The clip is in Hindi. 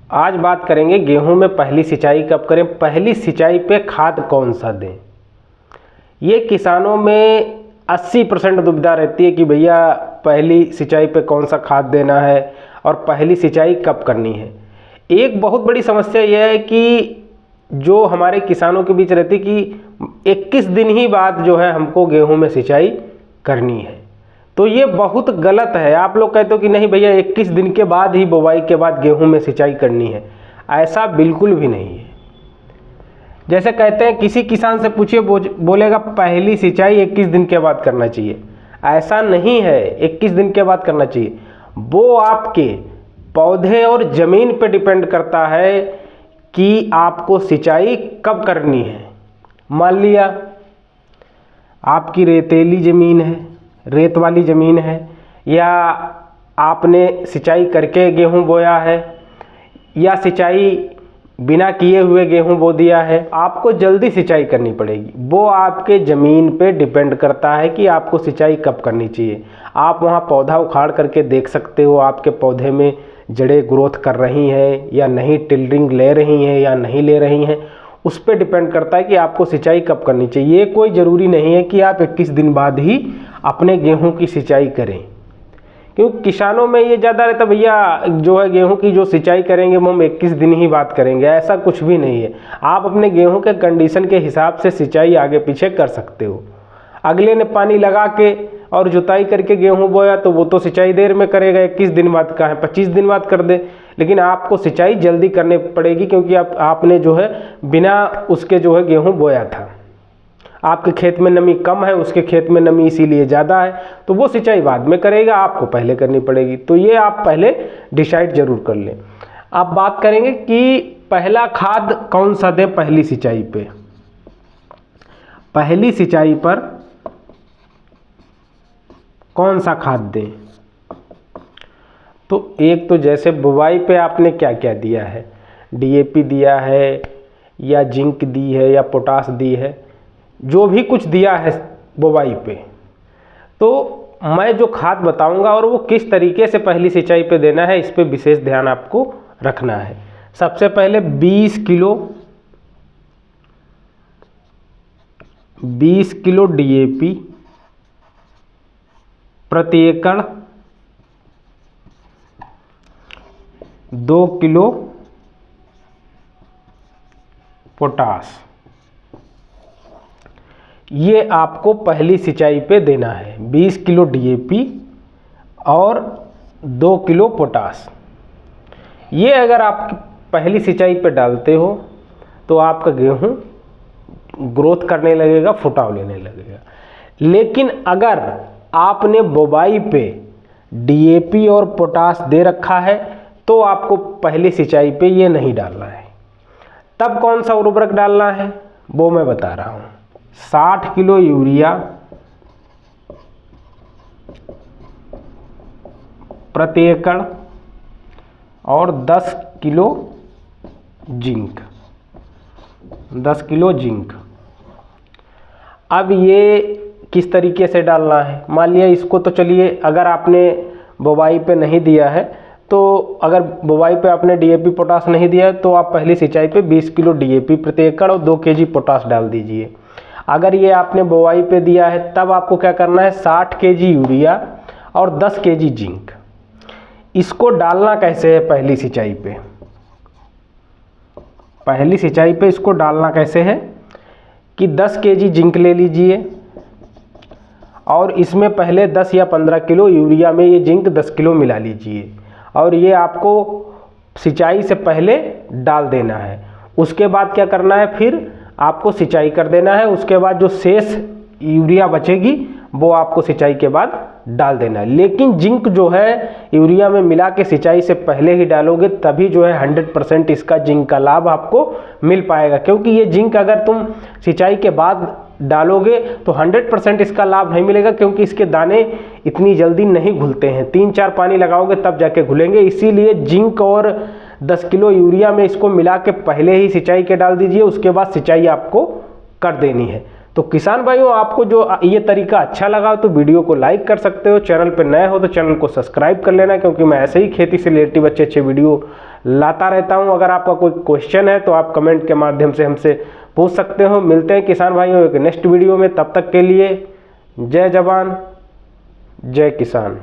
आज बात करेंगे गेहूं में पहली सिंचाई कब करें, पहली सिंचाई पे खाद कौन सा दें। ये किसानों में 80% दुविधा रहती है कि भैया पहली सिंचाई पे कौन सा खाद देना है और पहली सिंचाई कब करनी है। एक बहुत बड़ी समस्या यह है कि जो हमारे किसानों के बीच रहती कि 21 दिन ही बाद जो है हमको गेहूं में सिंचाई करनी है, तो ये बहुत गलत है। आप लोग कहते हो कि नहीं भैया 21 दिन के बाद ही बुवाई के बाद गेहूं में सिंचाई करनी है, ऐसा बिल्कुल भी नहीं है। जैसे कहते हैं किसी किसान से पूछिए बोलेगा पहली सिंचाई 21 दिन के बाद करना चाहिए, ऐसा नहीं है। 21 दिन के बाद करना चाहिए, वो आपके पौधे और ज़मीन पे डिपेंड करता है कि आपको सिंचाई कब करनी है। मान लिया आपकी रेतीली ज़मीन है, रेत वाली ज़मीन है, या आपने सिंचाई करके गेहूं बोया है, या सिंचाई बिना किए हुए गेहूं बो दिया है, आपको जल्दी सिंचाई करनी पड़ेगी। वो आपके ज़मीन पे डिपेंड करता है कि आपको सिंचाई कब करनी चाहिए। आप वहाँ पौधा उखाड़ करके देख सकते हो आपके पौधे में जड़ें ग्रोथ कर रही हैं या नहीं, टिलरिंग ले रही हैं या नहीं ले रही हैं, उस पर डिपेंड करता है कि आपको सिंचाई कब करनी चाहिए। ये कोई ज़रूरी नहीं है कि आप 21 दिन बाद ही अपने गेहूं की सिंचाई करें, क्योंकि किसानों में ये ज़्यादा रहता भैया जो है गेहूं की जो सिंचाई करेंगे वो हम 21 दिन ही बात करेंगे। ऐसा कुछ भी नहीं है। आप अपने गेहूं के कंडीशन के हिसाब से सिंचाई आगे पीछे कर सकते हो। अगले ने पानी लगा के और जुताई करके गेहूं बोया तो वो तो सिंचाई देर में करेगा, 21 दिन बाद का है 25 दिन बाद कर दे, लेकिन आपको सिंचाई जल्दी करनी पड़ेगी क्योंकि आपने जो है बिना उसके जो है गेहूं बोया था। आपके खेत में नमी कम है, उसके खेत में नमी इसीलिए ज़्यादा है, तो वो सिंचाई बाद में करेगा, आपको पहले करनी पड़ेगी। तो ये आप पहले डिसाइड जरूर कर लें। अब बात करेंगे कि पहला खाद कौन सा दें पहली सिंचाई पे। पहली सिंचाई पर कौन सा खाद दें, तो एक तो जैसे बुवाई पे आपने क्या क्या दिया है, डीएपी दिया है या जिंक दी है या पोटास दी है, जो भी कुछ दिया है बुवाई पे, तो मैं जो खाद बताऊंगा और वो किस तरीके से पहली सिंचाई पे देना है, इस पे विशेष ध्यान आपको रखना है। सबसे पहले 20 किलो डीएपी प्रति एकड़, 2 किलो पोटास, ये आपको पहली सिंचाई पे देना है। 20 किलो डीएपी और 2 किलो पोटास। ये अगर आप पहली सिंचाई पे डालते हो तो आपका गेहूं ग्रोथ करने लगेगा, फुटाव लेने लगेगा। लेकिन अगर आपने बुवाई पे डीएपी और पोटास दे रखा है तो आपको पहली सिंचाई पे ये नहीं डालना है। तब कौन सा उर्वरक डालना है वो मैं बता रहा हूँ। 60 किलो यूरिया प्रति एकड़ और 10 किलो जिंक, 10 किलो जिंक। अब ये किस तरीके से डालना है, मान लिया इसको तो चलिए अगर आपने बुवाई पे नहीं दिया है, तो अगर बुवाई पे आपने डीएपी पोटास नहीं दिया है तो आप पहली सिंचाई पे 20 किलो डीएपी प्रति एकड़ और 2 केजी पोटास डाल दीजिए। अगर ये आपने बुवाई पे दिया है तब आपको क्या करना है, 60 केजी यूरिया और 10 केजी जिंक। इसको डालना कैसे है पहली सिंचाई पे, पहली सिंचाई पे इसको डालना कैसे है कि 10 केजी जिंक ले लीजिए और इसमें पहले 10 या 15 किलो यूरिया में ये जिंक 10 किलो मिला लीजिए और ये आपको सिंचाई से पहले डाल देना है। उसके बाद क्या करना है, फिर आपको सिंचाई कर देना है। उसके बाद जो शेष यूरिया बचेगी वो आपको सिंचाई के बाद डाल देना है। लेकिन जिंक जो है यूरिया में मिला के सिंचाई से पहले ही डालोगे, तभी जो है 100% इसका जिंक का लाभ आपको मिल पाएगा। क्योंकि ये जिंक अगर तुम सिंचाई के बाद डालोगे तो 100% इसका लाभ नहीं मिलेगा, क्योंकि इसके दाने इतनी जल्दी नहीं घुलते हैं। 3-4 पानी लगाओगे तब जाके घुलेंगे। इसीलिए जिंक और 10 किलो यूरिया में इसको मिला के पहले ही सिंचाई के डाल दीजिए, उसके बाद सिंचाई आपको कर देनी है। तो किसान भाइयों, आपको जो ये तरीका अच्छा लगा तो वीडियो को लाइक कर सकते हो, चैनल पर नए हो तो चैनल को सब्सक्राइब कर लेना, क्योंकि मैं ऐसे ही खेती से रिलेटिव अच्छे अच्छे वीडियो लाता रहता हूं। अगर आपका कोई क्वेश्चन है तो आप कमेंट के माध्यम से हमसे पूछ सकते हो। मिलते हैं किसान भाइयों एक नेक्स्ट वीडियो में, तब तक के लिए जय जवान जय किसान।